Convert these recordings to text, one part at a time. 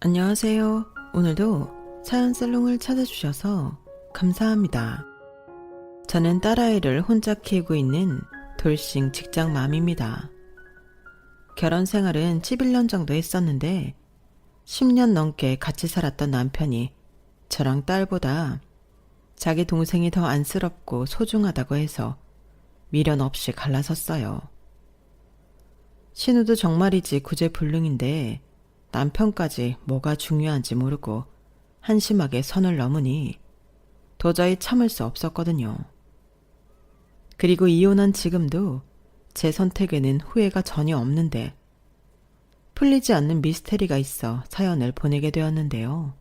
안녕하세요. 오늘도 사연 살롱을 찾아주셔서 감사합니다. 저는 딸아이를 혼자 키우고 있는 돌싱 직장맘입니다. 결혼 생활은 11년 정도 했었는데 10년 넘게 같이 살았던 남편이 저랑 딸보다 자기 동생이 더 안쓰럽고 소중하다고 해서 미련 없이 갈라섰어요. 신우도 정말이지 구제불능인데 남편까지 뭐가 중요한지 모르고 한심하게 선을 넘으니 도저히 참을 수 없었거든요. 그리고 이혼한 지금도 제 선택에는 후회가 전혀 없는데 풀리지 않는 미스테리가 있어 사연을 보내게 되었는데요.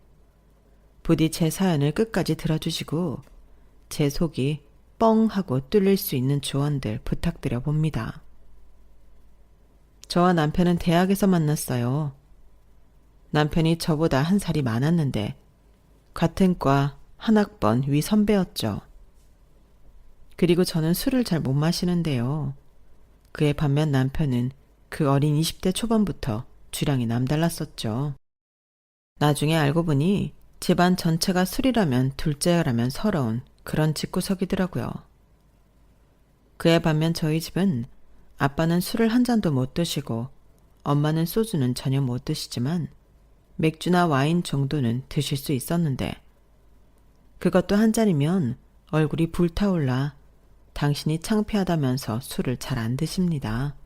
부디 제 사연을 끝까지 들어주시고 제 속이 뻥 하고 뚫릴 수 있는 조언들 부탁드려 봅니다. 저와 남편은 대학에서 만났어요. 남편이 저보다 한 살이 많았는데 같은 과 한 학번 위 선배였죠. 그리고 저는 술을 잘 못 마시는데요. 그에 반면 남편은 그 어린 20대 초반부터 주량이 남달랐었죠. 나중에 알고 보니 집안 전체가 술이라면 둘째라면 서러운 그런 집구석이더라고요. 그에 반면 저희 집은 아빠는 술을 한 잔도 못 드시고 엄마는 소주는 전혀 못 드시지만 맥주나 와인 정도는 드실 수 있었는데 그것도 한 잔이면 얼굴이 불타올라 당신이 창피하다면서 술을 잘 안 드십니다.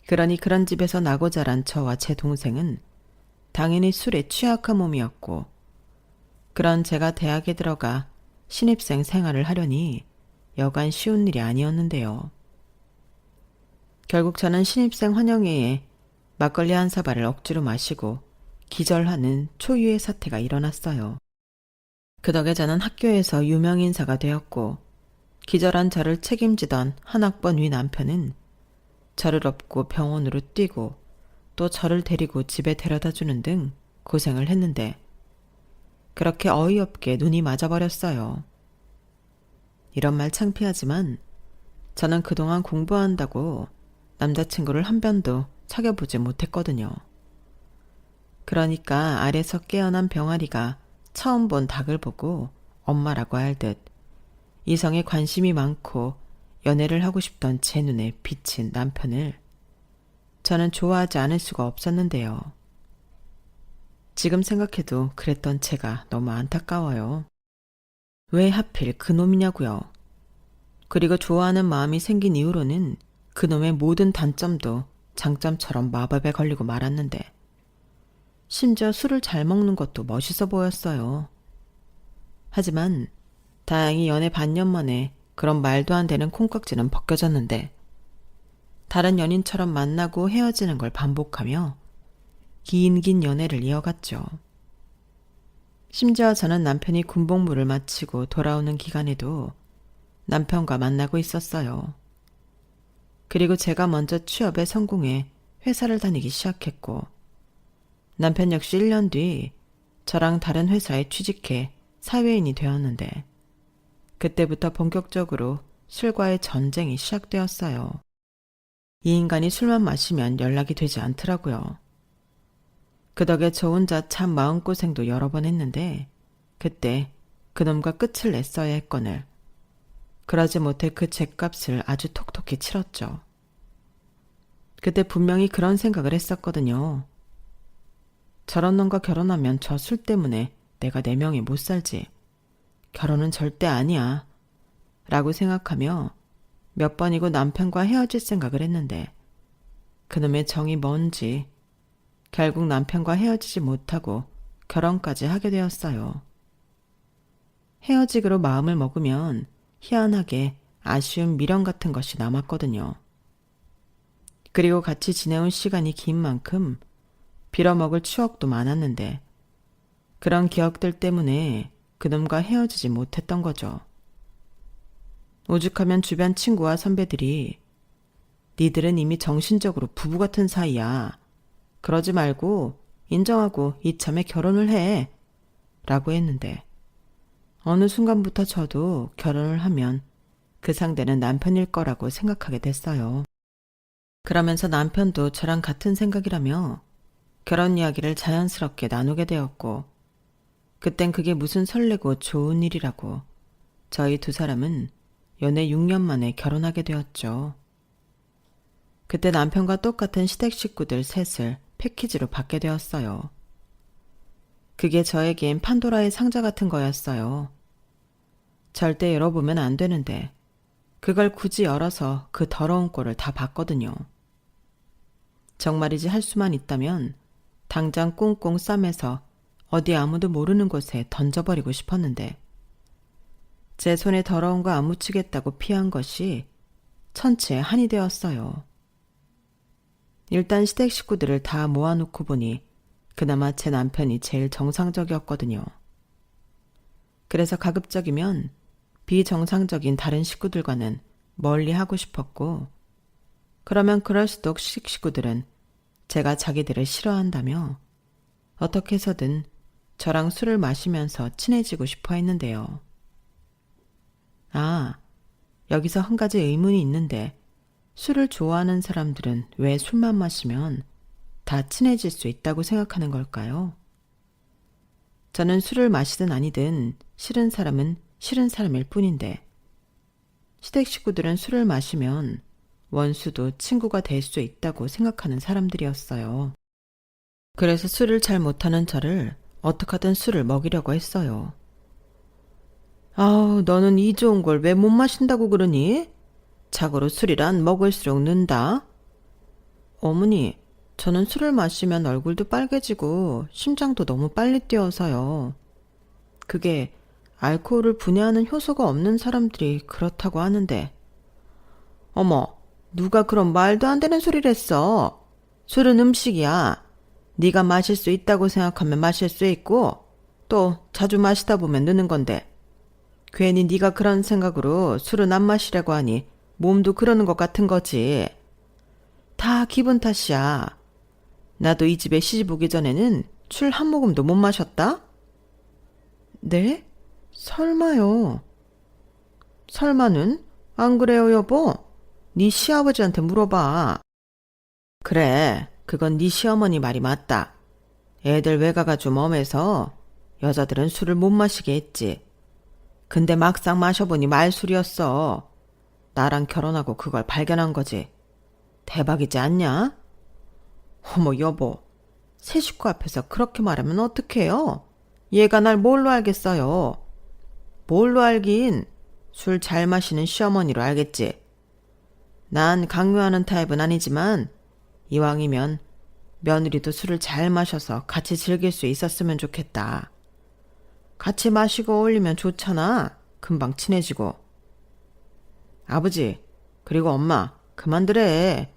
그러니 그런 집에서 나고 자란 저와 제 동생은 당연히 술에 취약한 몸이었고 그런 제가 대학에 들어가 신입생 생활을 하려니 여간 쉬운 일이 아니었는데요. 결국 저는 신입생 환영회에 막걸리 한 사발을 억지로 마시고 기절하는 초유의 사태가 일어났어요. 그 덕에 저는 학교에서 유명인사가 되었고 기절한 저를 책임지던 한 학번 위 남편은 저를 업고 병원으로 뛰고 또 저를 데리고 집에 데려다 주는 등 고생을 했는데 그렇게 어이없게 눈이 맞아버렸어요. 이런 말 창피하지만 저는 그동안 공부한다고 남자친구를 한 번도 사귀어보지 못했거든요. 그러니까 알에서 깨어난 병아리가 처음 본 닭을 보고 엄마라고 할 듯 이성에 관심이 많고 연애를 하고 싶던 제 눈에 비친 남편을 저는 좋아하지 않을 수가 없었는데요. 지금 생각해도 그랬던 제가 너무 안타까워요. 왜 하필 그놈이냐고요. 그리고 좋아하는 마음이 생긴 이후로는 그놈의 모든 단점도 장점처럼 마법에 걸리고 말았는데 심지어 술을 잘 먹는 것도 멋있어 보였어요. 하지만 다행히 연애 반년 만에 그런 말도 안 되는 콩깍지는 벗겨졌는데 다른 연인처럼 만나고 헤어지는 걸 반복하며 긴 연애를 이어갔죠. 심지어 저는 남편이 군복무를 마치고 돌아오는 기간에도 남편과 만나고 있었어요. 그리고 제가 먼저 취업에 성공해 회사를 다니기 시작했고 남편 역시 1년 뒤 저랑 다른 회사에 취직해 사회인이 되었는데 그때부터 본격적으로 술과의 전쟁이 시작되었어요. 이 인간이 술만 마시면 연락이 되지 않더라고요. 그 덕에 저 혼자 참 마음고생도 여러 번 했는데 그때 그놈과 끝을 냈어야 했거늘 그러지 못해 그 죗값을 아주 톡톡히 치렀죠. 그때 분명히 그런 생각을 했었거든요. 저런 놈과 결혼하면 저 술 때문에 내가 내 명에 못 살지. 결혼은 절대 아니야. 라고 생각하며 몇 번이고 남편과 헤어질 생각을 했는데 그놈의 정이 뭔지 결국 남편과 헤어지지 못하고 결혼까지 하게 되었어요. 헤어지기로 마음을 먹으면 희한하게 아쉬운 미련 같은 것이 남았거든요. 그리고 같이 지내온 시간이 긴 만큼 빌어먹을 추억도 많았는데 그런 기억들 때문에 그놈과 헤어지지 못했던 거죠. 오죽하면 주변 친구와 선배들이 니들은 이미 정신적으로 부부 같은 사이야. 그러지 말고 인정하고 이참에 결혼을 해. 라고 했는데 어느 순간부터 저도 결혼을 하면 그 상대는 남편일 거라고 생각하게 됐어요. 그러면서 남편도 저랑 같은 생각이라며 결혼 이야기를 자연스럽게 나누게 되었고, 그땐 그게 무슨 설레고 좋은 일이라고 저희 두 사람은 연애 6년 만에 결혼하게 되었죠. 그때 남편과 똑같은 시댁 식구들 셋을 패키지로 받게 되었어요. 그게 저에겐 판도라의 상자 같은 거였어요. 절대 열어보면 안 되는데 그걸 굳이 열어서 그 더러운 꼴을 다 봤거든요. 정말이지 할 수만 있다면 당장 꽁꽁 싸매서 어디 아무도 모르는 곳에 던져버리고 싶었는데 제 손에 더러운 거 안 묻히겠다고 피한 것이 천치의 한이 되었어요. 일단 시댁 식구들을 다 모아놓고 보니 그나마 제 남편이 제일 정상적이었거든요. 그래서 가급적이면 비정상적인 다른 식구들과는 멀리 하고 싶었고, 그러면 그럴수록 식구들은 제가 자기들을 싫어한다며 어떻게 해서든 저랑 술을 마시면서 친해지고 싶어 했는데요. 아, 여기서 한 가지 의문이 있는데 술을 좋아하는 사람들은 왜 술만 마시면 다 친해질 수 있다고 생각하는 걸까요? 저는 술을 마시든 아니든 싫은 사람은 싫은 사람일 뿐인데 시댁 식구들은 술을 마시면 원수도 친구가 될 수 있다고 생각하는 사람들이었어요. 그래서 술을 잘 못하는 저를 어떻게 하든 술을 먹이려고 했어요. 아우, 너는 이 좋은 걸 왜 못 마신다고 그러니? 자고로 술이란 먹을수록 는다. 어머니, 저는 술을 마시면 얼굴도 빨개지고 심장도 너무 빨리 뛰어서요. 그게 알코올을 분해하는 효소가 없는 사람들이 그렇다고 하는데. 어머, 누가 그런 말도 안 되는 소리를 했어. 술은 음식이야. 네가 마실 수 있다고 생각하면 마실 수 있고 또 자주 마시다 보면 느는 건데 괜히 네가 그런 생각으로 술은 안 마시려고 하니 몸도 그러는 것 같은 거지. 다 기분 탓이야. 나도 이 집에 시집 오기 전에는 술 한 모금도 못 마셨다? 네? 설마요. 설마는? 안 그래요, 여보? 네 시아버지한테 물어봐. 그래, 그건 네 시어머니 말이 맞다. 애들 외가가 좀 엄해서 여자들은 술을 못 마시게 했지. 근데 막상 마셔보니 말술이었어. 나랑 결혼하고 그걸 발견한 거지. 대박이지 않냐? 어머, 여보. 새 식구 앞에서 그렇게 말하면 어떡해요? 얘가 날 뭘로 알겠어요? 뭘로 알긴 술 잘 마시는 시어머니로 알겠지. 난 강요하는 타입은 아니지만 이왕이면 며느리도 술을 잘 마셔서 같이 즐길 수 있었으면 좋겠다. 같이 마시고 어울리면 좋잖아. 금방 친해지고. 아버지, 그리고 엄마, 그만들래.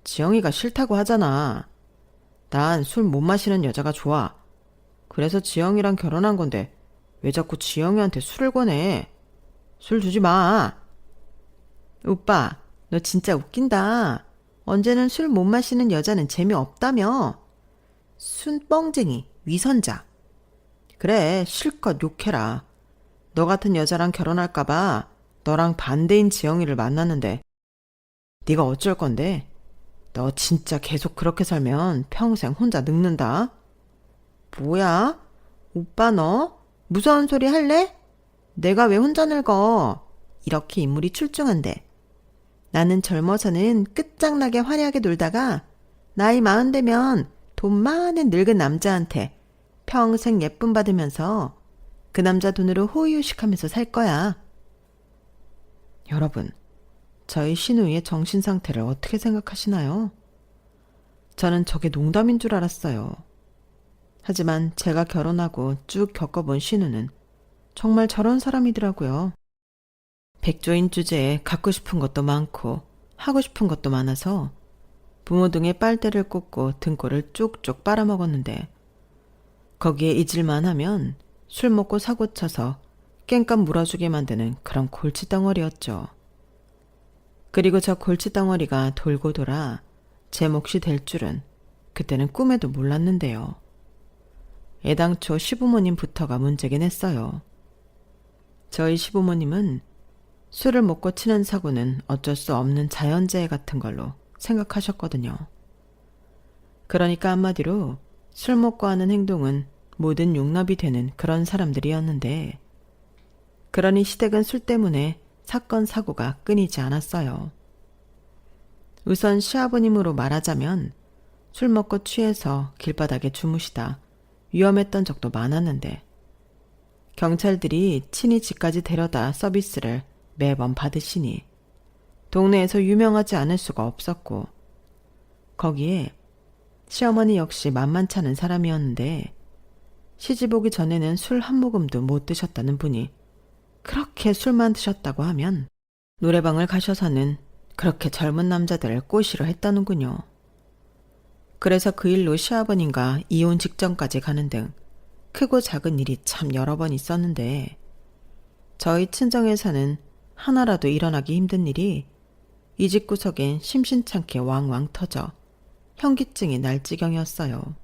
지영이가 싫다고 하잖아. 난 술 못 마시는 여자가 좋아. 그래서 지영이랑 결혼한 건데 왜 자꾸 지영이한테 술을 권해? 술 주지 마. 오빠, 너 진짜 웃긴다. 언제는 술 못 마시는 여자는 재미없다며. 순뻥쟁이, 위선자. 그래, 실컷 욕해라. 너 같은 여자랑 결혼할까봐 너랑 반대인 지영이를 만났는데 네가 어쩔 건데? 너 진짜 계속 그렇게 살면 평생 혼자 늙는다. 뭐야? 오빠 너? 무서운 소리 할래? 내가 왜 혼자 늙어? 이렇게 인물이 출중한데. 나는 젊어서는 끝장나게 화려하게 놀다가 나이 40 되면 돈 많은 늙은 남자한테 평생 예쁨 받으면서 그 남자 돈으로 호의호식하면서 살 거야. 여러분, 저희 신우이의 정신 상태를 어떻게 생각하시나요? 저는 저게 농담인 줄 알았어요. 하지만 제가 결혼하고 쭉 겪어본 신우는 정말 저런 사람이더라고요. 백조인 주제에 갖고 싶은 것도 많고 하고 싶은 것도 많아서 부모 등에 빨대를 꽂고 등골을 쪽쪽 빨아먹었는데 거기에 잊을만 하면 술 먹고 사고 쳐서 깽값 물어주게 만드는 그런 골치덩어리였죠. 그리고 저 골치덩어리가 돌고 돌아 제 몫이 될 줄은 그때는 꿈에도 몰랐는데요. 애당초 시부모님부터가 문제긴 했어요. 저희 시부모님은 술을 먹고 치는 사고는 어쩔 수 없는 자연재해 같은 걸로 생각하셨거든요. 그러니까 한마디로 술 먹고 하는 행동은 모든 용납이 되는 그런 사람들이었는데, 그러니 시댁은 술 때문에 사건 사고가 끊이지 않았어요. 우선 시아버님으로 말하자면 술 먹고 취해서 길바닥에 주무시다 위험했던 적도 많았는데, 경찰들이 친히 집까지 데려다 서비스를 매번 받으시니 동네에서 유명하지 않을 수가 없었고, 거기에 시어머니 역시 만만찮은 사람이었는데 시집 오기 전에는 술 한 모금도 못 드셨다는 분이 그렇게 술만 드셨다고 하면 노래방을 가셔서는 그렇게 젊은 남자들을 꼬시려 했다는군요. 그래서 그 일로 시아버님과 이혼 직전까지 가는 등 크고 작은 일이 참 여러 번 있었는데, 저희 친정에서는 하나라도 일어나기 힘든 일이 이 집 구석엔 심심찮게 왕왕 터져 현기증이 날 지경이었어요.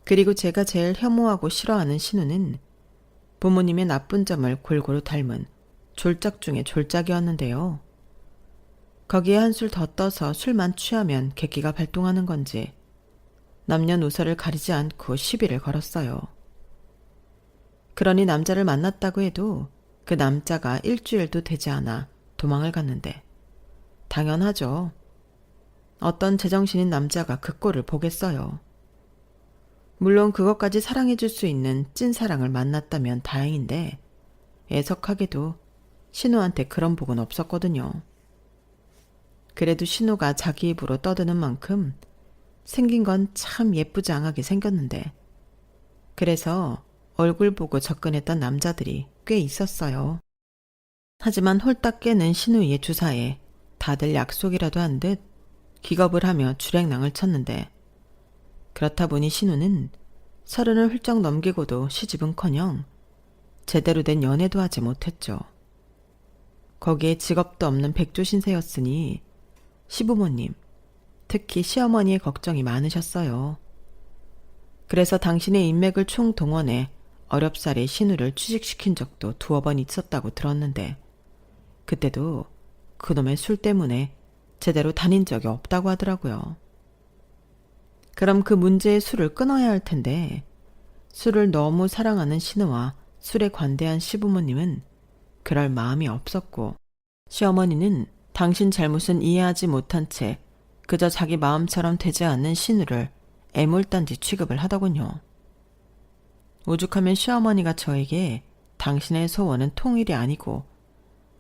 그리고 제가 제일 혐오하고 싫어하는 신우는 부모님의 나쁜 점을 골고루 닮은 졸작 중의 졸작이었는데요. 거기에 한술 더 떠서 술만 취하면 객기가 발동하는 건지 남녀노소를 가리지 않고 시비를 걸었어요. 그러니 남자를 만났다고 해도 그 남자가 일주일도 되지 않아 도망을 갔는데, 당연하죠. 어떤 제정신인 남자가 그 꼴을 보겠어요. 물론 그것까지 사랑해줄 수 있는 찐사랑을 만났다면 다행인데, 애석하게도 신우한테 그런 복은 없었거든요. 그래도 신우가 자기 입으로 떠드는 만큼 생긴 건 참 예쁘장하게 생겼는데, 그래서 얼굴 보고 접근했던 남자들이 꽤 있었어요. 하지만 홀딱 깨는 신우의 주사에 다들 약속이라도 한 듯 기겁을 하며 주랭랑을 쳤는데, 그렇다 보니 신우는 30을 훌쩍 넘기고도 시집은커녕 제대로 된 연애도 하지 못했죠. 거기에 직업도 없는 백조신세였으니 시부모님, 특히 시어머니의 걱정이 많으셨어요. 그래서 당신의 인맥을 총동원해 어렵사리 신우를 취직시킨 적도 2번 있었다고 들었는데, 그때도 그놈의 술 때문에 제대로 다닌 적이 없다고 하더라고요. 그럼 그 문제의 술을 끊어야 할 텐데, 술을 너무 사랑하는 신우와 술에 관대한 시부모님은 그럴 마음이 없었고, 시어머니는 당신 잘못은 이해하지 못한 채 그저 자기 마음처럼 되지 않는 신우를 애물단지 취급을 하더군요. 오죽하면 시어머니가 저에게 당신의 소원은 통일이 아니고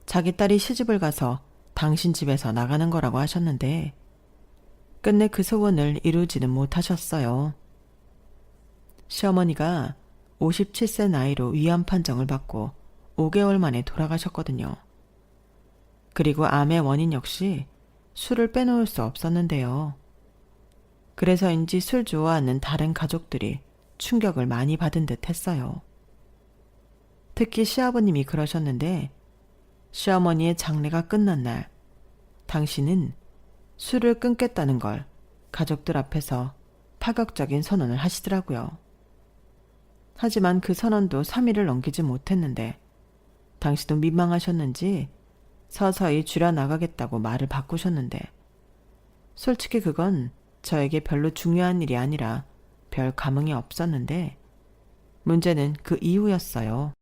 자기 딸이 시집을 가서 당신 집에서 나가는 거라고 하셨는데, 끝내 그 소원을 이루지는 못하셨어요. 시어머니가 57세 나이로 위암 판정을 받고 5개월 만에 돌아가셨거든요. 그리고 암의 원인 역시 술을 빼놓을 수 없었는데요. 그래서인지 술 좋아하는 다른 가족들이 충격을 많이 받은 듯 했어요. 특히 시아버님이 그러셨는데, 시어머니의 장례가 끝난 날 당신은 술을 끊겠다는 걸 가족들 앞에서 파격적인 선언을 하시더라고요. 하지만 그 선언도 3일을 넘기지 못했는데 당신도 민망하셨는지 서서히 줄여나가겠다고 말을 바꾸셨는데, 솔직히 그건 저에게 별로 중요한 일이 아니라 별 감흥이 없었는데, 문제는 그 이후였어요.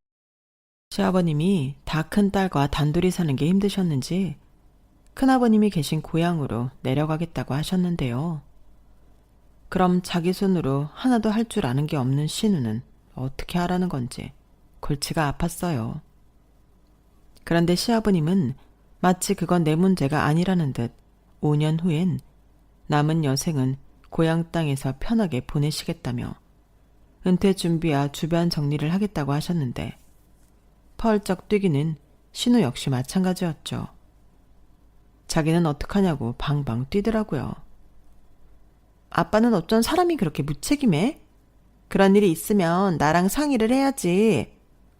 시아버님이 다 큰 딸과 단둘이 사는 게 힘드셨는지 큰아버님이 계신 고향으로 내려가겠다고 하셨는데요. 그럼 자기 손으로 하나도 할 줄 아는 게 없는 신우는 어떻게 하라는 건지 골치가 아팠어요. 그런데 시아버님은 마치 그건 내 문제가 아니라는 듯 5년 후엔 남은 여생은 고향 땅에서 편하게 보내시겠다며 은퇴 준비와 주변 정리를 하겠다고 하셨는데, 펄쩍 뛰기는 신우 역시 마찬가지였죠. 자기는 어떡하냐고 방방 뛰더라고요. 아빠는 어쩐 사람이 그렇게 무책임해? 그런 일이 있으면 나랑 상의를 해야지.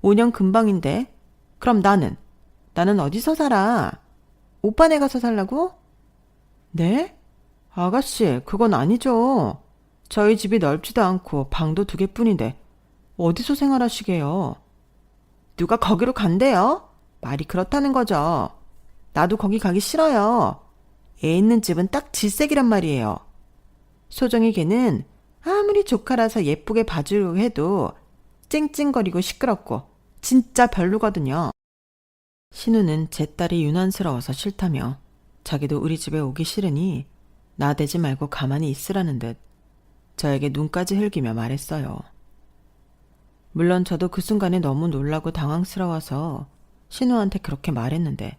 5년 금방인데. 그럼 나는 어디서 살아? 오빠네 가서 살라고? 네? 아가씨, 그건 아니죠. 저희 집이 넓지도 않고 방도 2개뿐인데 어디서 생활하시게요? 누가 거기로 간대요? 말이 그렇다는 거죠. 나도 거기 가기 싫어요. 애 있는 집은 딱 질색이란 말이에요. 소정이 걔는 아무리 조카라서 예쁘게 봐주려고 해도 찡찡거리고 시끄럽고 진짜 별로거든요. 신우는 제 딸이 유난스러워서 싫다며 자기도 우리 집에 오기 싫으니 나대지 말고 가만히 있으라는 듯 저에게 눈까지 흘기며 말했어요. 물론 저도 그 순간에 너무 놀라고 당황스러워서 신우한테 그렇게 말했는데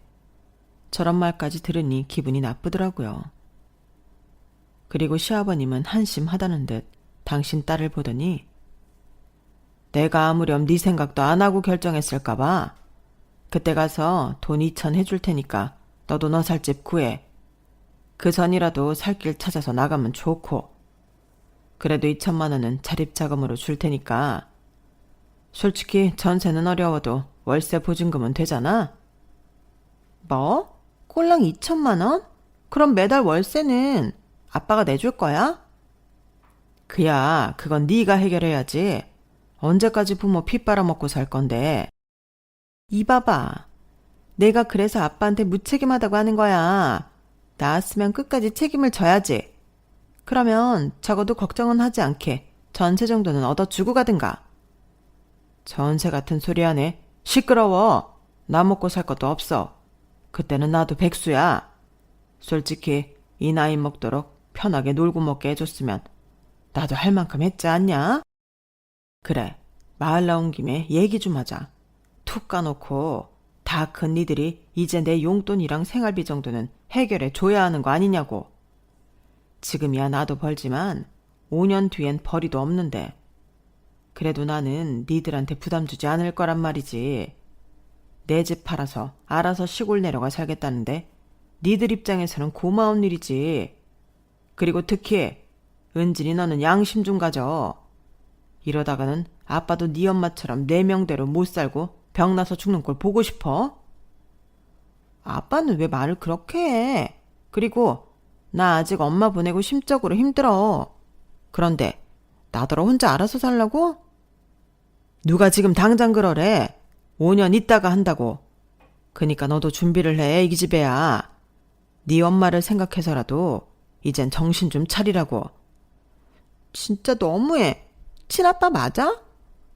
저런 말까지 들으니 기분이 나쁘더라고요. 그리고 시아버님은 한심하다는 듯 당신 딸을 보더니 내가 아무렴 네 생각도 안 하고 결정했을까봐 그때 가서 돈 2천 해줄 테니까 너도 너 살 집 구해. 그 전이라도 살 길 찾아서 나가면 좋고 그래도 2천만 원은 자립자금으로 줄 테니까 솔직히 전세는 어려워도 월세 보증금은 되잖아. 뭐? 꼴랑 2천만 원? 그럼 매달 월세는 아빠가 내줄 거야? 그야 그건 네가 해결해야지. 언제까지 부모 피 빨아먹고 살 건데. 이봐봐. 내가 그래서 아빠한테 무책임하다고 하는 거야. 나았으면 끝까지 책임을 져야지. 그러면 적어도 걱정은 하지 않게 전세 정도는 얻어주고 가든가. 전세 같은 소리 하네. 시끄러워. 나 먹고 살 것도 없어. 그때는 나도 백수야. 솔직히 이 나이 먹도록 편하게 놀고 먹게 해줬으면 나도 할 만큼 했지 않냐? 그래, 마을 나온 김에 얘기 좀 하자. 툭 까놓고 다 큰 니들이 이제 내 용돈이랑 생활비 정도는 해결해 줘야 하는 거 아니냐고. 지금이야 나도 벌지만 5년 뒤엔 벌이도 없는데 그래도 나는 니들한테 부담 주지 않을 거란 말이지. 내 집 팔아서 알아서 시골 내려가 살겠다는데 니들 입장에서는 고마운 일이지. 그리고 특히 은진이 너는 양심 좀 가져. 이러다가는 아빠도 네 엄마처럼 내 명대로 못 살고 병나서 죽는 걸 보고 싶어? 아빠는 왜 말을 그렇게 해? 그리고 나 아직 엄마 보내고 심적으로 힘들어. 그런데 나더러 혼자 알아서 살라고? 누가 지금 당장 그러래. 5년 있다가 한다고. 그니까 너도 준비를 해, 이 기집애야. 네 엄마를 생각해서라도 이젠 정신 좀 차리라고. 진짜 너무해. 친아빠 맞아?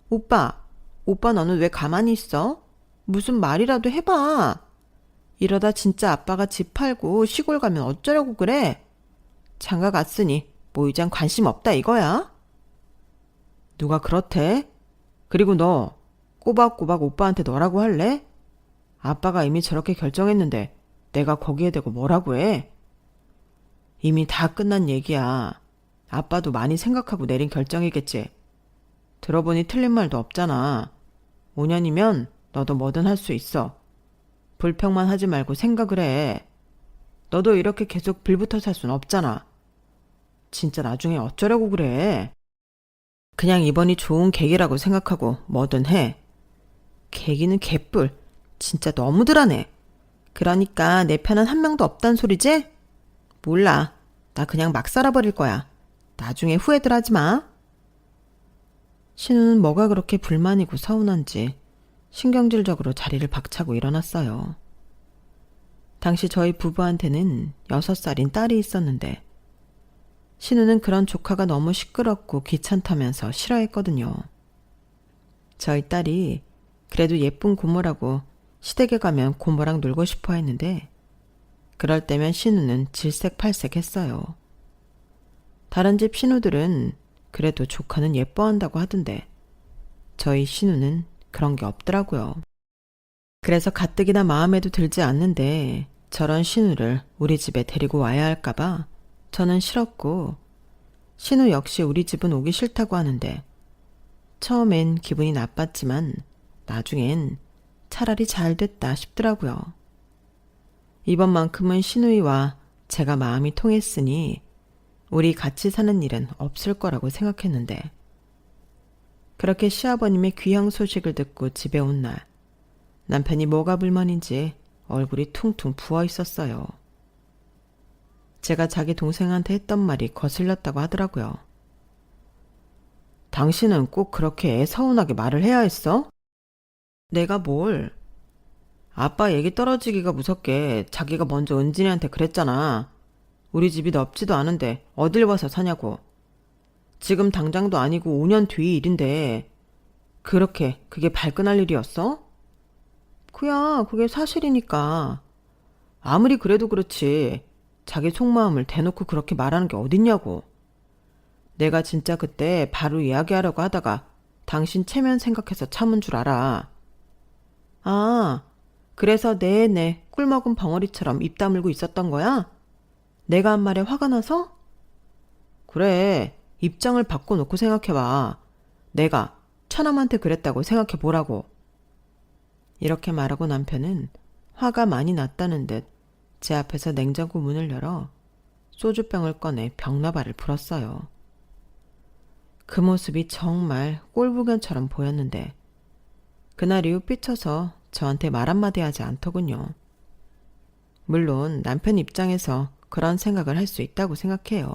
오빠 너는 왜 가만히 있어? 무슨 말이라도 해봐. 이러다 진짜 아빠가 집 팔고 시골 가면 어쩌려고 그래? 장가 갔으니 뭐 이젠 관심 없다 이거야? 누가 그렇대? 그리고 너 꼬박꼬박 오빠한테 너라고 할래? 아빠가 이미 저렇게 결정했는데 내가 거기에 대고 뭐라고 해? 이미 다 끝난 얘기야. 아빠도 많이 생각하고 내린 결정이겠지. 들어보니 틀린 말도 없잖아. 5년이면 너도 뭐든 할 수 있어. 불평만 하지 말고 생각을 해. 너도 이렇게 계속 빌붙어 살 순 없잖아. 진짜 나중에 어쩌려고 그래. 그냥 이번이 좋은 계기라고 생각하고 뭐든 해. 계기는 개뿔. 진짜 너무들 하네. 그러니까 내 편은 한 명도 없단 소리지? 몰라. 나 그냥 막 살아버릴 거야. 나중에 후회들 하지 마. 신우는 뭐가 그렇게 불만이고 서운한지 신경질적으로 자리를 박차고 일어났어요. 당시 저희 부부한테는 6살인 딸이 있었는데 신우는 그런 조카가 너무 시끄럽고 귀찮다면서 싫어했거든요. 저희 딸이 그래도 예쁜 고모라고 시댁에 가면 고모랑 놀고 싶어 했는데 그럴 때면 신우는 질색팔색했어요. 다른 집 신우들은 그래도 조카는 예뻐한다고 하던데 저희 신우는 그런 게 없더라고요. 그래서 가뜩이나 마음에도 들지 않는데 저런 신우를 우리 집에 데리고 와야 할까봐 저는 싫었고 신우 역시 우리 집은 오기 싫다고 하는데 처음엔 기분이 나빴지만 나중엔 차라리 잘 됐다 싶더라고요. 이번만큼은 신우이와 제가 마음이 통했으니 우리 같이 사는 일은 없을 거라고 생각했는데 그렇게 시아버님의 귀향 소식을 듣고 집에 온 날 남편이 뭐가 불만인지 얼굴이 퉁퉁 부어 있었어요. 제가 자기 동생한테 했던 말이 거슬렸다고 하더라고요. 당신은 꼭 그렇게 애 서운하게 말을 해야 했어? 내가 뭘? 아빠 얘기 떨어지기가 무섭게 자기가 먼저 은진이한테 그랬잖아. 우리 집이 넓지도 않은데 어딜 와서 사냐고. 지금 당장도 아니고 5년 뒤 일인데 그게 발끈할 일이었어? 그게 사실이니까. 아무리 그래도 그렇지. 자기 속마음을 대놓고 그렇게 말하는 게 어딨냐고. 내가 진짜 그때 바로 이야기하려고 하다가 당신 체면 생각해서 참은 줄 알아. 아, 그래서 내내 꿀먹은 벙어리처럼 입 다물고 있었던 거야? 내가 한 말에 화가 나서? 그래, 입장을 바꿔놓고 생각해봐. 내가 처남한테 그랬다고 생각해 보라고. 이렇게 말하고 남편은 화가 많이 났다는 듯 제 앞에서 냉장고 문을 열어 소주병을 꺼내 벽나발을 불었어요. 그 모습이 정말 꼴불견처럼 보였는데 그날 이후 삐쳐서 저한테 말 한마디 하지 않더군요. 물론 남편 입장에서 그런 생각을 할 수 있다고 생각해요.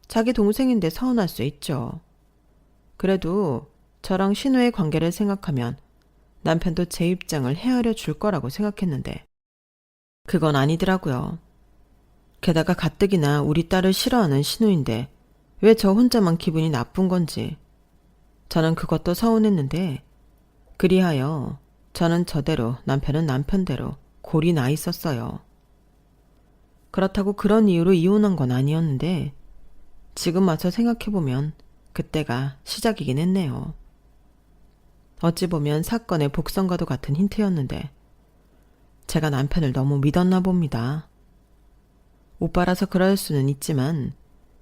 자기 동생인데 서운할 수 있죠. 그래도 저랑 신우의 관계를 생각하면 남편도 제 입장을 헤아려 줄 거라고 생각했는데 그건 아니더라고요. 게다가 가뜩이나 우리 딸을 싫어하는 신우인데 왜 저 혼자만 기분이 나쁜 건지 저는 그것도 서운했는데 그리하여 저는 저대로 남편은 남편대로 골이 나 있었어요. 그렇다고 그런 이유로 이혼한 건 아니었는데 지금 와서 생각해보면 그때가 시작이긴 했네요. 어찌 보면 사건의 복선과도 같은 힌트였는데 제가 남편을 너무 믿었나 봅니다. 오빠라서 그럴 수는 있지만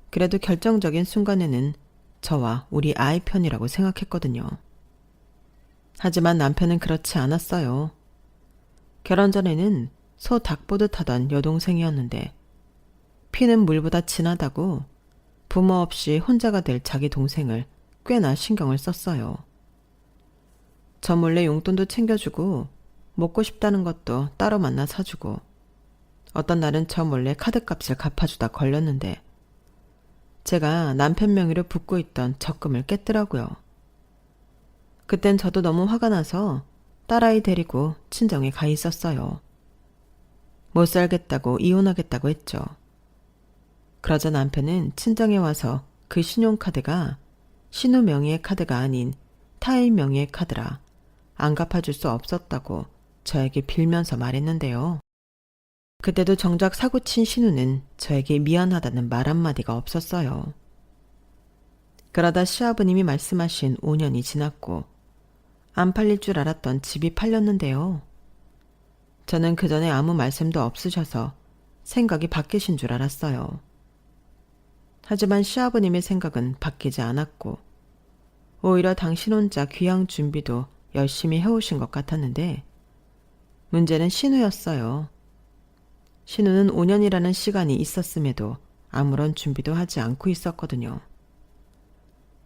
그래도 결정적인 순간에는 저와 우리 아이 편이라고 생각했거든요. 하지만 남편은 그렇지 않았어요. 결혼 전에는 소 닭 보듯 하던 여동생이었는데 피는 물보다 진하다고 부모 없이 혼자가 될 자기 동생을 꽤나 신경을 썼어요. 저 몰래 용돈도 챙겨주고 먹고 싶다는 것도 따로 만나 사주고 어떤 날은 저 몰래 카드값을 갚아주다 걸렸는데 제가 남편 명의로 붓고 있던 적금을 깼더라고요. 그땐 저도 너무 화가 나서 딸아이 데리고 친정에 가 있었어요. 못 살겠다고 이혼하겠다고 했죠. 그러자 남편은 친정에 와서 그 신용카드가 신우 명의의 카드가 아닌 타인 명의의 카드라 안 갚아줄 수 없었다고 저에게 빌면서 말했는데요. 그때도 정작 사고친 신우는 저에게 미안하다는 말 한마디가 없었어요. 그러다 시아버님이 말씀하신 5년이 지났고 안 팔릴 줄 알았던 집이 팔렸는데요. 저는 그전에 아무 말씀도 없으셔서 생각이 바뀌신 줄 알았어요. 하지만 시아버님의 생각은 바뀌지 않았고 오히려 당신 혼자 귀향 준비도 열심히 해오신 것 같았는데 문제는 신우였어요. 신우는 5년이라는 시간이 있었음에도 아무런 준비도 하지 않고 있었거든요.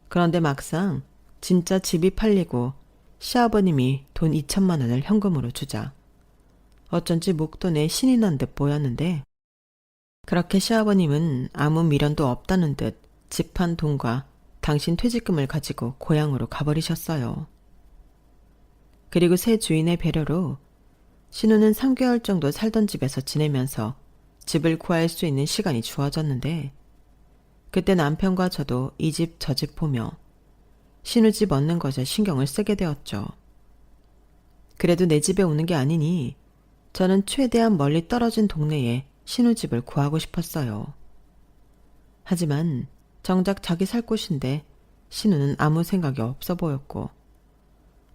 그런데 막상 진짜 집이 팔리고 시아버님이 돈 2천만 원을 현금으로 주자 어쩐지 목돈에 신이 난 듯 보였는데 그렇게 시아버님은 아무 미련도 없다는 듯 집한 돈과 당신 퇴직금을 가지고 고향으로 가버리셨어요. 그리고 새 주인의 배려로 신우는 3개월 정도 살던 집에서 지내면서 집을 구할 수 있는 시간이 주어졌는데 그때 남편과 저도 이 집 저 집 보며 신우 집 얻는 것에 신경을 쓰게 되었죠. 그래도 내 집에 오는 게 아니니 저는 최대한 멀리 떨어진 동네에 신우집을 구하고 싶었어요. 하지만 정작 자기 살 곳인데 신우는 아무 생각이 없어 보였고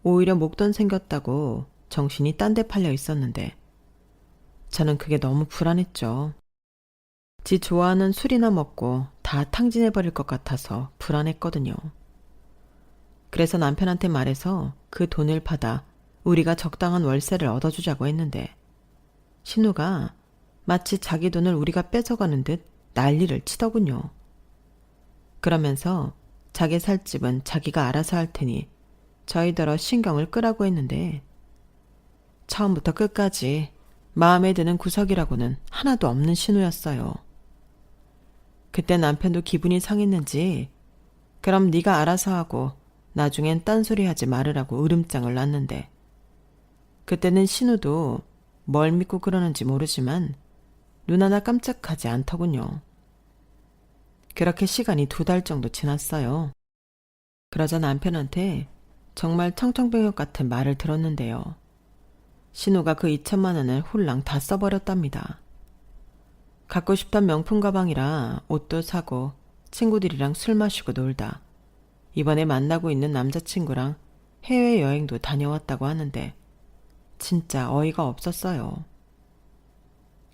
오히려 목돈 생겼다고 정신이 딴 데 팔려 있었는데 저는 그게 너무 불안했죠. 지 좋아하는 술이나 먹고 다 탕진해버릴 것 같아서 불안했거든요. 그래서 남편한테 말해서 그 돈을 받아 우리가 적당한 월세를 얻어주자고 했는데 신우가 마치 자기 돈을 우리가 뺏어가는 듯 난리를 치더군요. 그러면서 자기 살 집은 자기가 알아서 할 테니 저희더러 신경을 끄라고 했는데 처음부터 끝까지 마음에 드는 구석이라고는 하나도 없는 신우였어요. 그때 남편도 기분이 상했는지 그럼 네가 알아서 하고 나중엔 딴소리 하지 말으라고 으름장을 놨는데 그때는 신우도 뭘 믿고 그러는지 모르지만 눈 하나 깜짝하지 않더군요. 그렇게 시간이 2달 정도 지났어요. 그러자 남편한테 정말 청천벽력 같은 말을 들었는데요. 신우가 그 2천만 원을 홀랑 다 써버렸답니다. 갖고 싶던 명품 가방이라 옷도 사고 친구들이랑 술 마시고 놀다 이번에 만나고 있는 남자친구랑 해외여행도 다녀왔다고 하는데 진짜 어이가 없었어요.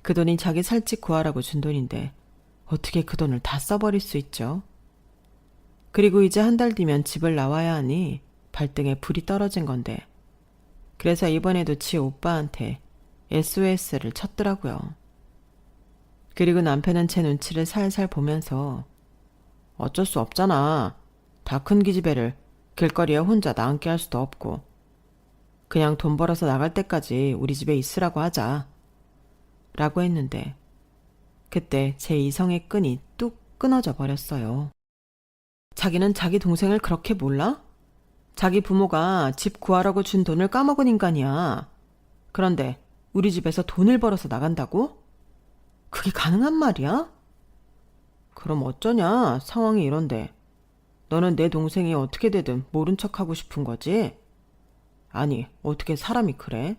그 돈이 자기 살집 구하라고 준 돈인데 어떻게 그 돈을 다 써버릴 수 있죠? 그리고 이제 1달 뒤면 집을 나와야 하니 발등에 불이 떨어진 건데 그래서 이번에도 지 오빠한테 SOS를 쳤더라고요. 그리고 남편은 제 눈치를 살살 보면서 어쩔 수 없잖아. 다 큰 기집애를 길거리에 혼자 나앉게 할 수도 없고 그냥 돈 벌어서 나갈 때까지 우리 집에 있으라고 하자. 라고 했는데 그때 제 이성의 끈이 뚝 끊어져 버렸어요. 자기는 자기 동생을 그렇게 몰라? 자기 부모가 집 구하라고 준 돈을 까먹은 인간이야. 그런데 우리 집에서 돈을 벌어서 나간다고? 그게 가능한 말이야? 그럼 어쩌냐, 상황이 이런데. 너는 내 동생이 어떻게 되든 모른 척하고 싶은 거지? 아니, 어떻게 사람이 그래?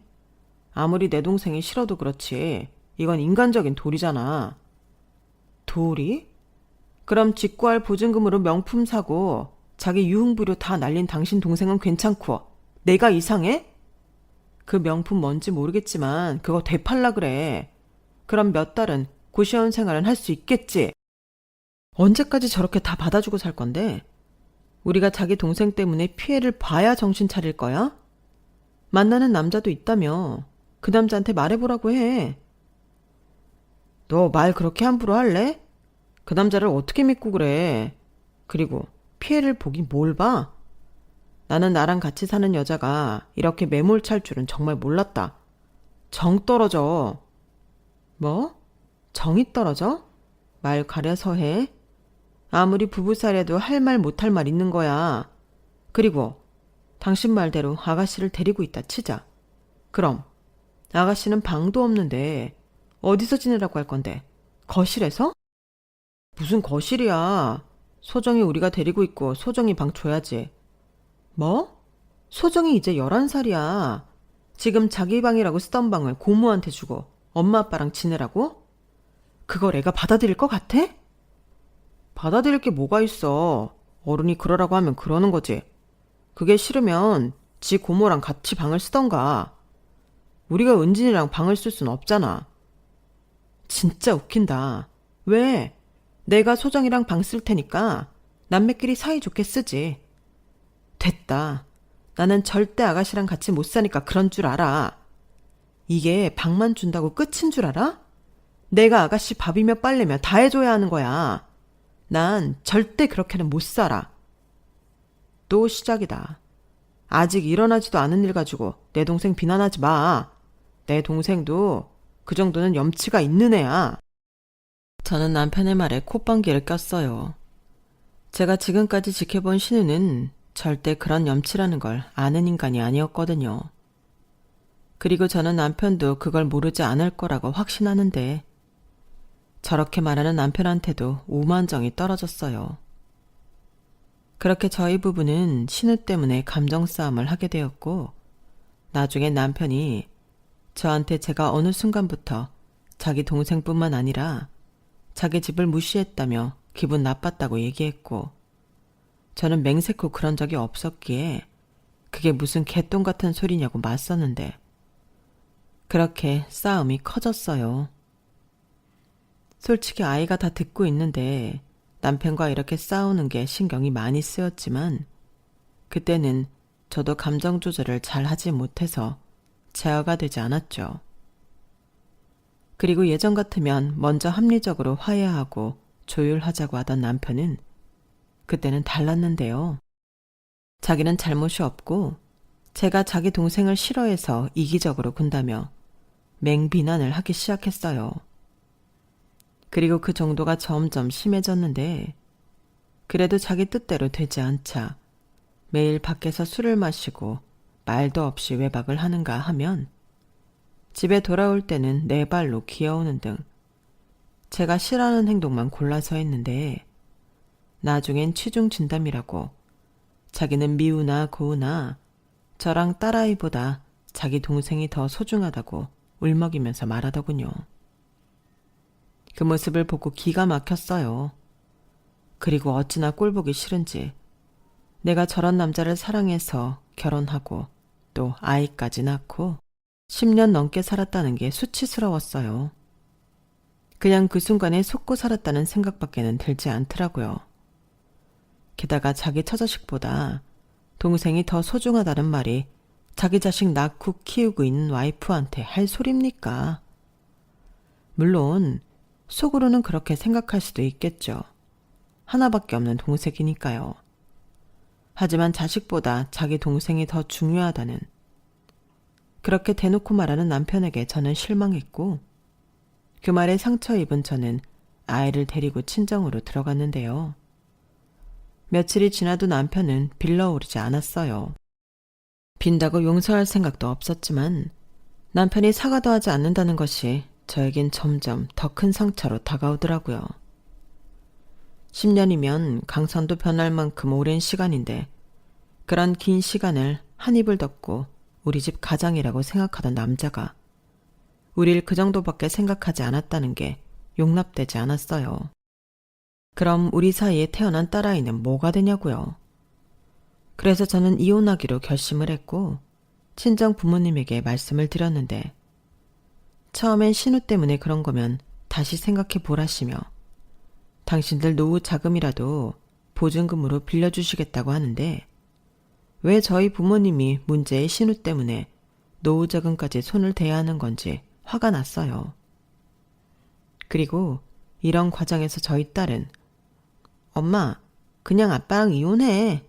아무리 내 동생이 싫어도 그렇지. 이건 인간적인 도리잖아. 도리? 그럼 집 구할 보증금으로 명품 사고 자기 유흥부료 다 날린 당신 동생은 괜찮고 내가 이상해? 그 명품 뭔지 모르겠지만 그거 되팔라 그래. 그럼 몇 달은 고시원 생활은 할 수 있겠지. 언제까지 저렇게 다 받아주고 살 건데? 우리가 자기 동생 때문에 피해를 봐야 정신 차릴 거야? 만나는 남자도 있다며. 그 남자한테 말해보라고 해. 너 말 그렇게 함부로 할래? 그 남자를 어떻게 믿고 그래? 그리고 피해를 보긴 뭘 봐? 나는 나랑 같이 사는 여자가 이렇게 매몰찰 줄은 정말 몰랐다. 정 떨어져. 뭐? 정이 떨어져? 말 가려서 해? 아무리 부부살이라도 할 말 못할 말 있는 거야. 그리고 당신 말대로 아가씨를 데리고 있다 치자. 그럼 아가씨는 방도 없는데 어디서 지내라고 할 건데? 거실에서? 무슨 거실이야. 소정이 우리가 데리고 있고 소정이 방 줘야지. 뭐? 소정이 이제 11살이야. 지금 자기 방이라고 쓰던 방을 고모한테 주고 엄마 아빠랑 지내라고? 그걸 애가 받아들일 것 같아? 받아들일 게 뭐가 있어. 어른이 그러라고 하면 그러는 거지. 그게 싫으면 지 고모랑 같이 방을 쓰던가. 우리가 은진이랑 방을 쓸 순 없잖아. 진짜 웃긴다. 왜? 내가 소정이랑 방 쓸 테니까 남매끼리 사이좋게 쓰지. 됐다. 나는 절대 아가씨랑 같이 못 사니까 그런 줄 알아. 이게 방만 준다고 끝인 줄 알아? 내가 아가씨 밥이며 빨래며 다 해줘야 하는 거야. 난 절대 그렇게는 못 살아. 또 시작이다. 아직 일어나지도 않은 일 가지고 내 동생 비난하지 마. 내 동생도 그 정도는 염치가 있는 애야. 저는 남편의 말에 콧방귀를 꼈어요. 제가 지금까지 지켜본 신우는 절대 그런 염치라는 걸 아는 인간이 아니었거든요. 그리고 저는 남편도 그걸 모르지 않을 거라고 확신하는데 저렇게 말하는 남편한테도 오만정이 떨어졌어요. 그렇게 저희 부부는 신우 때문에 감정 싸움을 하게 되었고 나중에 남편이 저한테 제가 어느 순간부터 자기 동생뿐만 아니라 자기 집을 무시했다며 기분 나빴다고 얘기했고 저는 맹세코 그런 적이 없었기에 그게 무슨 개똥 같은 소리냐고 맞섰는데 그렇게 싸움이 커졌어요. 솔직히 아이가 다 듣고 있는데 남편과 이렇게 싸우는 게 신경이 많이 쓰였지만 그때는 저도 감정 조절을 잘 하지 못해서 제어가 되지 않았죠. 그리고 예전 같으면 먼저 합리적으로 화해하고 조율하자고 하던 남편은 그때는 달랐는데요. 자기는 잘못이 없고 제가 자기 동생을 싫어해서 이기적으로 군다며 맹비난을 하기 시작했어요. 그리고 그 정도가 점점 심해졌는데 그래도 자기 뜻대로 되지 않자 매일 밖에서 술을 마시고 말도 없이 외박을 하는가 하면 집에 돌아올 때는 네 발로 기어오는 등 제가 싫어하는 행동만 골라서 했는데 나중엔 취중 진담이라고 자기는 미우나 고우나 저랑 딸아이보다 자기 동생이 더 소중하다고 울먹이면서 말하더군요. 그 모습을 보고 기가 막혔어요. 그리고 어찌나 꼴보기 싫은지 내가 저런 남자를 사랑해서 결혼하고 또 아이까지 낳고 10년 넘게 살았다는 게 수치스러웠어요. 그냥 그 순간에 속고 살았다는 생각밖에는 들지 않더라고요. 게다가 자기 처자식보다 동생이 더 소중하다는 말이 자기 자식 낳고 키우고 있는 와이프한테 할 소리입니까? 물론 속으로는 그렇게 생각할 수도 있겠죠. 하나밖에 없는 동생이니까요. 하지만 자식보다 자기 동생이 더 중요하다는 그렇게 대놓고 말하는 남편에게 저는 실망했고 그 말에 상처 입은 저는 아이를 데리고 친정으로 들어갔는데요. 며칠이 지나도 남편은 빌러오르지 않았어요. 빈다고 용서할 생각도 없었지만 남편이 사과도 하지 않는다는 것이 저에겐 점점 더 큰 상처로 다가오더라고요. 10년이면 강산도 변할 만큼 오랜 시간인데 그런 긴 시간을 한 입을 덮고 우리 집 가장이라고 생각하던 남자가 우릴 그 정도밖에 생각하지 않았다는 게 용납되지 않았어요. 그럼 우리 사이에 태어난 딸아이는 뭐가 되냐고요. 그래서 저는 이혼하기로 결심을 했고 친정 부모님에게 말씀을 드렸는데 처음엔 신우 때문에 그런 거면 다시 생각해 보라시며 당신들 노후 자금이라도 보증금으로 빌려주시겠다고 하는데 왜 저희 부모님이 문제의 신우 때문에 노후 자금까지 손을 대야 하는 건지 화가 났어요. 그리고 이런 과정에서 저희 딸은 엄마, 그냥 아빠랑 이혼해.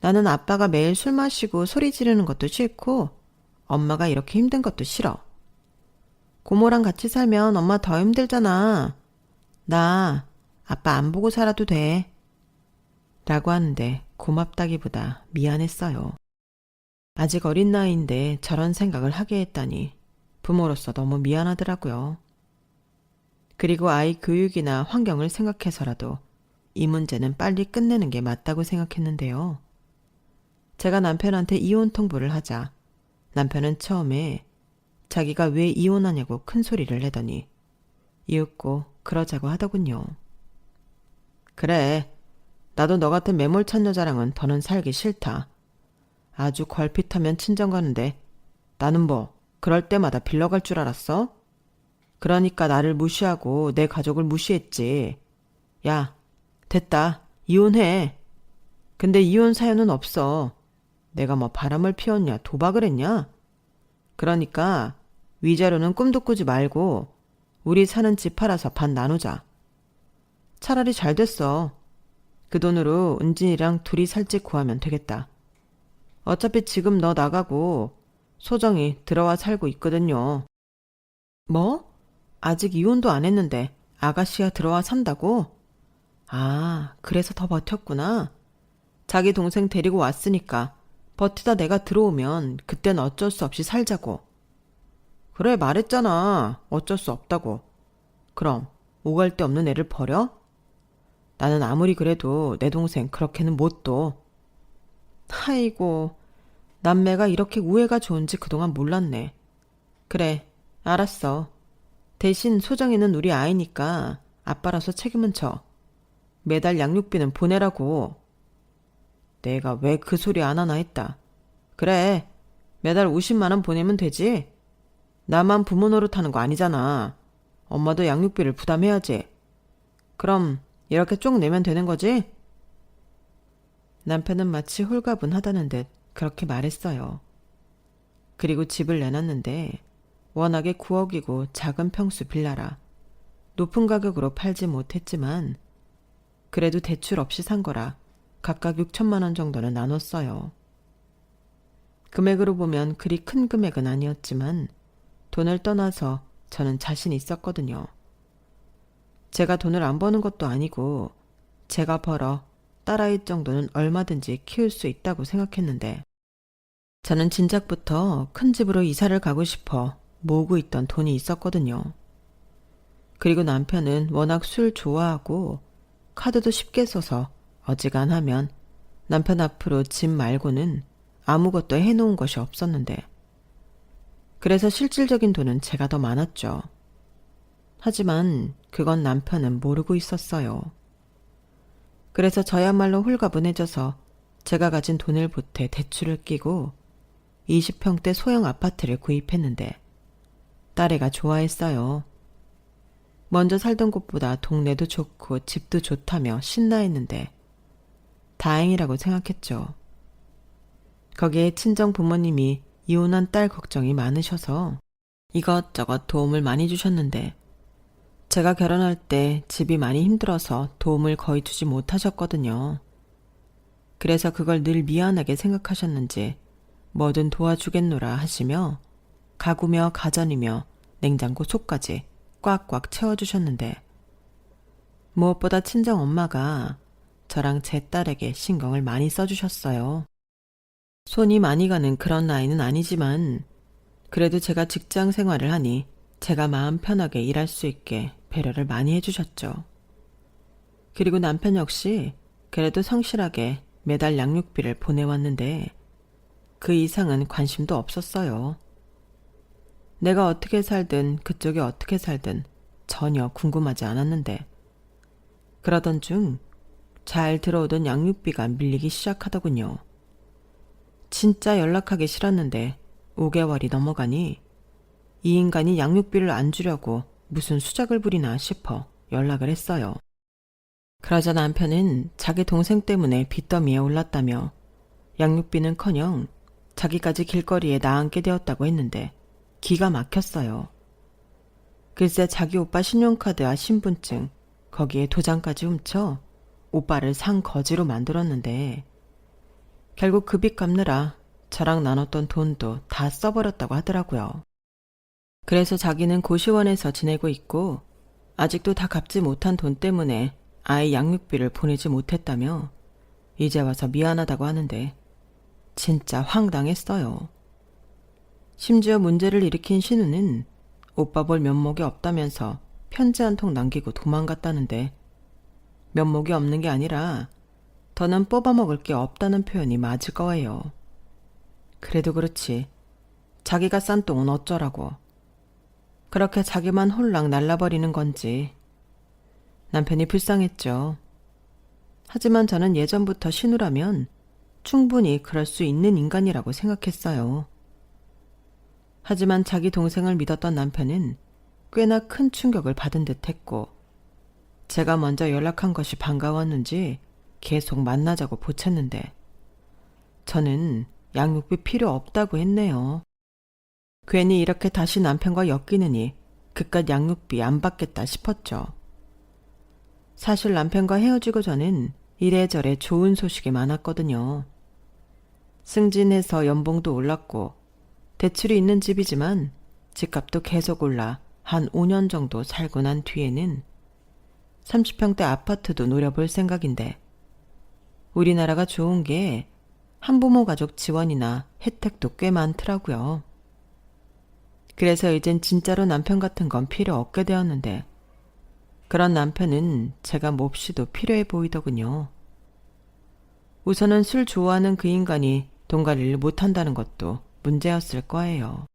나는 아빠가 매일 술 마시고 소리 지르는 것도 싫고 엄마가 이렇게 힘든 것도 싫어. 고모랑 같이 살면 엄마 더 힘들잖아. 나 아빠 안 보고 살아도 돼. 라고 하는데 고맙다기보다 미안했어요. 아직 어린 나이인데 저런 생각을 하게 했다니 부모로서 너무 미안하더라고요. 그리고 아이 교육이나 환경을 생각해서라도 이 문제는 빨리 끝내는 게 맞다고 생각했는데요. 제가 남편한테 이혼 통보를 하자 남편은 처음에 자기가 왜 이혼하냐고 큰 소리를 내더니 이윽고 그러자고 하더군요. 그래, 나도 너 같은 매몰찬 여자랑은 더는 살기 싫다. 아주 걸핏하면 친정 가는데 나는 뭐 그럴 때마다 빌려갈 줄 알았어? 그러니까 나를 무시하고 내 가족을 무시했지. 야, 됐다. 이혼해. 근데 이혼 사연은 없어. 내가 뭐 바람을 피웠냐, 도박을 했냐? 그러니까 위자료는 꿈도 꾸지 말고 우리 사는 집 팔아서 반 나누자. 차라리 잘 됐어. 그 돈으로 은진이랑 둘이 살 집 구하면 되겠다. 어차피 지금 너 나가고 소정이 들어와 살고 있거든요. 뭐? 아직 이혼도 안 했는데 아가씨가 들어와 산다고? 아, 그래서 더 버텼구나. 자기 동생 데리고 왔으니까 버티다 내가 들어오면 그땐 어쩔 수 없이 살자고. 그래, 말했잖아. 어쩔 수 없다고. 그럼 오갈 데 없는 애를 버려? 나는 아무리 그래도 내 동생 그렇게는 못 둬. 아이고, 남매가 이렇게 우애가 좋은지 그동안 몰랐네. 그래, 알았어. 대신 소정이는 우리 아이니까 아빠라서 책임은 져. 매달 양육비는 보내라고. 내가 왜 그 소리 안 하나 했다. 그래, 매달 50만 원 보내면 되지. 나만 부모 노릇하는 거 아니잖아. 엄마도 양육비를 부담해야지. 그럼 이렇게 쭉 내면 되는 거지? 남편은 마치 홀가분하다는 듯 그렇게 말했어요. 그리고 집을 내놨는데 워낙에 9억이고 작은 평수 빌라라 높은 가격으로 팔지 못했지만 그래도 대출 없이 산 거라 각각 6천만 원 정도는 나눴어요. 금액으로 보면 그리 큰 금액은 아니었지만 돈을 떠나서 저는 자신 있었거든요. 제가 돈을 안 버는 것도 아니고 제가 벌어 딸아이 정도는 얼마든지 키울 수 있다고 생각했는데 저는 진작부터 큰 집으로 이사를 가고 싶어 모으고 있던 돈이 있었거든요. 그리고 남편은 워낙 술 좋아하고 카드도 쉽게 써서 어지간하면 남편 앞으로 집 말고는 아무것도 해놓은 것이 없었는데, 그래서 실질적인 돈은 제가 더 많았죠. 하지만 그건 남편은 모르고 있었어요. 그래서 저야말로 홀가분해져서 제가 가진 돈을 보태 대출을 끼고 20평대 소형 아파트를 구입했는데 딸애가 좋아했어요. 먼저 살던 곳보다 동네도 좋고 집도 좋다며 신나했는데 다행이라고 생각했죠. 거기에 친정 부모님이 이혼한 딸 걱정이 많으셔서 이것저것 도움을 많이 주셨는데, 제가 결혼할 때 집이 많이 힘들어서 도움을 거의 주지 못하셨거든요. 그래서 그걸 늘 미안하게 생각하셨는지 뭐든 도와주겠노라 하시며 가구며 가전이며 냉장고 속까지 꽉꽉 채워주셨는데, 무엇보다 친정 엄마가 저랑 제 딸에게 신경을 많이 써주셨어요. 손이 많이 가는 그런 나이는 아니지만 그래도 제가 직장 생활을 하니 제가 마음 편하게 일할 수 있게 배려를 많이 해주셨죠. 그리고 남편 역시 그래도 성실하게 매달 양육비를 보내왔는데 그 이상은 관심도 없었어요. 내가 어떻게 살든 그쪽이 어떻게 살든 전혀 궁금하지 않았는데, 그러던 중 잘 들어오던 양육비가 밀리기 시작하더군요. 진짜 연락하기 싫었는데 5개월이 넘어가니 이 인간이 양육비를 안 주려고 무슨 수작을 부리나 싶어 연락을 했어요. 그러자 남편은 자기 동생 때문에 빚더미에 올랐다며 양육비는커녕 자기까지 길거리에 나앉게 되었다고 했는데 기가 막혔어요. 글쎄 자기 오빠 신용카드와 신분증, 거기에 도장까지 훔쳐 오빠를 상거지로 만들었는데 결국 그 빚 갚느라 저랑 나눴던 돈도 다 써버렸다고 하더라고요. 그래서 자기는 고시원에서 지내고 있고 아직도 다 갚지 못한 돈 때문에 아이 양육비를 보내지 못했다며 이제 와서 미안하다고 하는데 진짜 황당했어요. 심지어 문제를 일으킨 신우는 오빠 볼 면목이 없다면서 편지 한 통 남기고 도망갔다는데, 면목이 없는 게 아니라 더는 뽑아먹을 게 없다는 표현이 맞을 거예요. 그래도 그렇지 자기가 싼 똥은 어쩌라고. 그렇게 자기만 홀랑 날라버리는 건지. 남편이 불쌍했죠. 하지만 저는 예전부터 신우라면 충분히 그럴 수 있는 인간이라고 생각했어요. 하지만 자기 동생을 믿었던 남편은 꽤나 큰 충격을 받은 듯 했고, 제가 먼저 연락한 것이 반가웠는지 계속 만나자고 보챘는데 저는 양육비 필요 없다고 했네요. 괜히 이렇게 다시 남편과 엮이느니 그깟 양육비 안 받겠다 싶었죠. 사실 남편과 헤어지고 전엔 이래저래 좋은 소식이 많았거든요. 승진해서 연봉도 올랐고 대출이 있는 집이지만 집값도 계속 올라 한 5년 정도 살고 난 뒤에는 30평대 아파트도 노려볼 생각인데, 우리나라가 좋은 게 한부모 가족 지원이나 혜택도 꽤 많더라고요. 그래서 이젠 진짜로 남편 같은 건 필요 없게 되었는데, 그런 남편은 제가 몹시도 필요해 보이더군요. 우선은 술 좋아하는 그 인간이 돈 관리를 못한다는 것도 문제였을 거예요.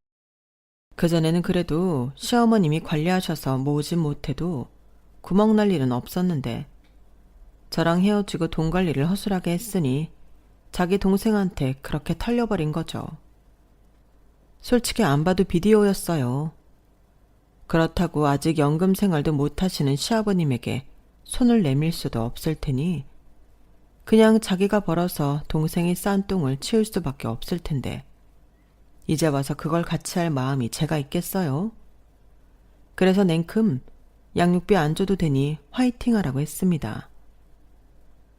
그전에는 그래도 시어머님이 관리하셔서 모으진 못해도 구멍날 일은 없었는데, 저랑 헤어지고 돈 관리를 허술하게 했으니 자기 동생한테 그렇게 털려버린 거죠. 솔직히 안 봐도 비디오였어요. 그렇다고 아직 연금 생활도 못하시는 시아버님에게 손을 내밀 수도 없을 테니 그냥 자기가 벌어서 동생이 싼 똥을 치울 수밖에 없을 텐데, 이제 와서 그걸 같이 할 마음이 제가 있겠어요? 그래서 냉큼 양육비 안 줘도 되니 화이팅 하라고 했습니다.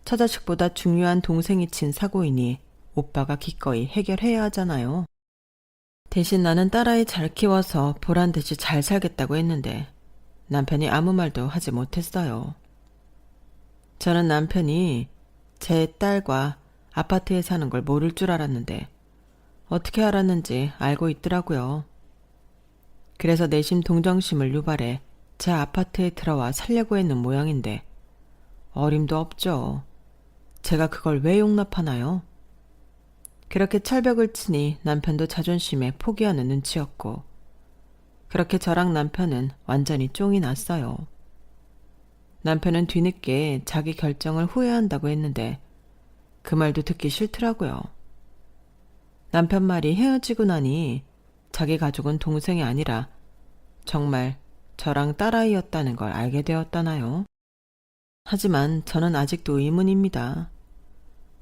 처자식보다 중요한 동생이 친 사고이니 오빠가 기꺼이 해결해야 하잖아요. 대신 나는 딸아이 잘 키워서 보란듯이 잘 살겠다고 했는데 남편이 아무 말도 하지 못했어요. 저는 남편이 제 딸과 아파트에 사는 걸 모를 줄 알았는데 어떻게 알았는지 알고 있더라고요. 그래서 내심 동정심을 유발해 제 아파트에 들어와 살려고 했는 모양인데 어림도 없죠. 제가 그걸 왜 용납하나요? 그렇게 철벽을 치니 남편도 자존심에 포기하는 눈치였고, 그렇게 저랑 남편은 완전히 쫑이 났어요. 남편은 뒤늦게 자기 결정을 후회한다고 했는데 그 말도 듣기 싫더라고요. 남편 말이 헤어지고 나니 자기 가족은 동생이 아니라 정말 저랑 딸아이였다는 걸 알게 되었다나요? 하지만 저는 아직도 의문입니다.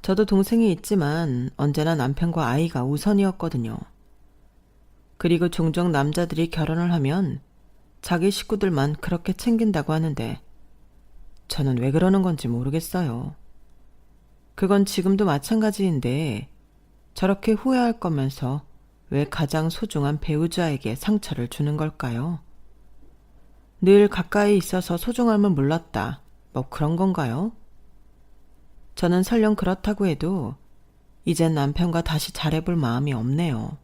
저도 동생이 있지만 언제나 남편과 아이가 우선이었거든요. 그리고 종종 남자들이 결혼을 하면 자기 식구들만 그렇게 챙긴다고 하는데 저는 왜 그러는 건지 모르겠어요. 그건 지금도 마찬가지인데 저렇게 후회할 거면서 왜 가장 소중한 배우자에게 상처를 주는 걸까요? 늘 가까이 있어서 소중함을 몰랐다. 뭐 그런 건가요? 저는 설령 그렇다고 해도 이젠 남편과 다시 잘해볼 마음이 없네요.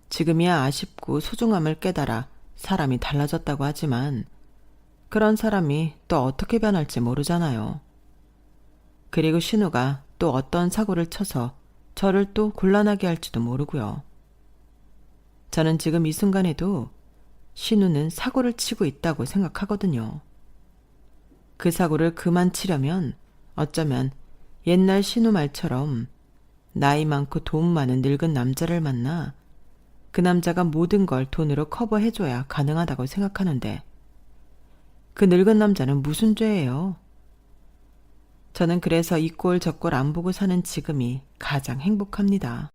지금이야 아쉽고 소중함을 깨달아 사람이 달라졌다고 하지만 그런 사람이 또 어떻게 변할지 모르잖아요. 그리고 신우가 또 어떤 사고를 쳐서 저를 또 곤란하게 할지도 모르고요. 저는 지금 이 순간에도 신우는 사고를 치고 있다고 생각하거든요. 그 사고를 그만 치려면 어쩌면 옛날 신우 말처럼 나이 많고 돈 많은 늙은 남자를 만나 그 남자가 모든 걸 돈으로 커버해줘야 가능하다고 생각하는데 그 늙은 남자는 무슨 죄예요? 저는 그래서 이 꼴 저 꼴 안 보고 사는 지금이 가장 행복합니다.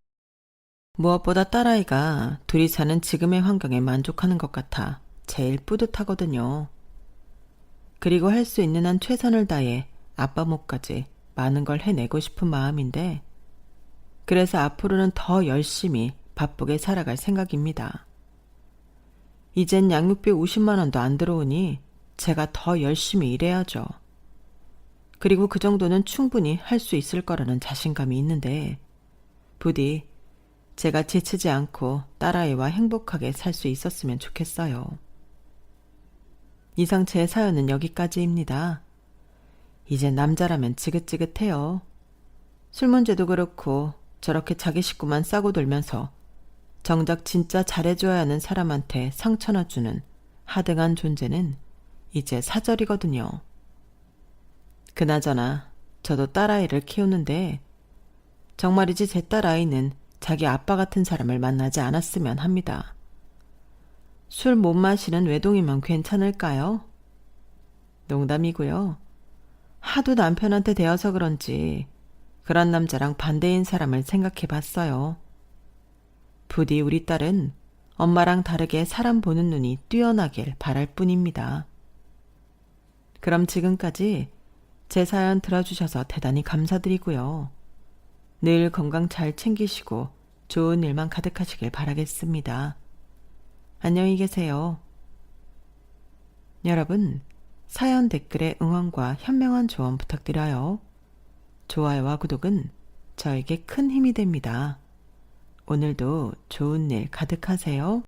무엇보다 딸아이가 둘이 사는 지금의 환경에 만족하는 것 같아 제일 뿌듯하거든요. 그리고 할 수 있는 한 최선을 다해 아빠 몫까지 많은 걸 해내고 싶은 마음인데 그래서 앞으로는 더 열심히 바쁘게 살아갈 생각입니다. 이젠 양육비 50만 원도 안 들어오니 제가 더 열심히 일해야죠. 그리고 그 정도는 충분히 할 수 있을 거라는 자신감이 있는데 부디 제가 지치지 않고 딸아이와 행복하게 살 수 있었으면 좋겠어요. 이상 제 사연은 여기까지입니다. 이제 남자라면 지긋지긋해요. 술 문제도 그렇고 저렇게 자기 식구만 싸고 돌면서 정작 진짜 잘해줘야 하는 사람한테 상처나 주는 하등한 존재는 이제 사절이거든요. 그나저나 저도 딸아이를 키우는데 정말이지 제 딸아이는 자기 아빠 같은 사람을 만나지 않았으면 합니다. 술 못 마시는 외동이면 괜찮을까요? 농담이고요. 하도 남편한테 대어서 그런지 그런 남자랑 반대인 사람을 생각해 봤어요. 부디 우리 딸은 엄마랑 다르게 사람 보는 눈이 뛰어나길 바랄 뿐입니다. 그럼 지금까지 제 사연 들어주셔서 대단히 감사드리고요. 늘 건강 잘 챙기시고 좋은 일만 가득하시길 바라겠습니다. 안녕히 계세요. 여러분, 사연 댓글에 응원과 현명한 조언 부탁드려요. 좋아요와 구독은 저에게 큰 힘이 됩니다. 오늘도 좋은 일 가득하세요.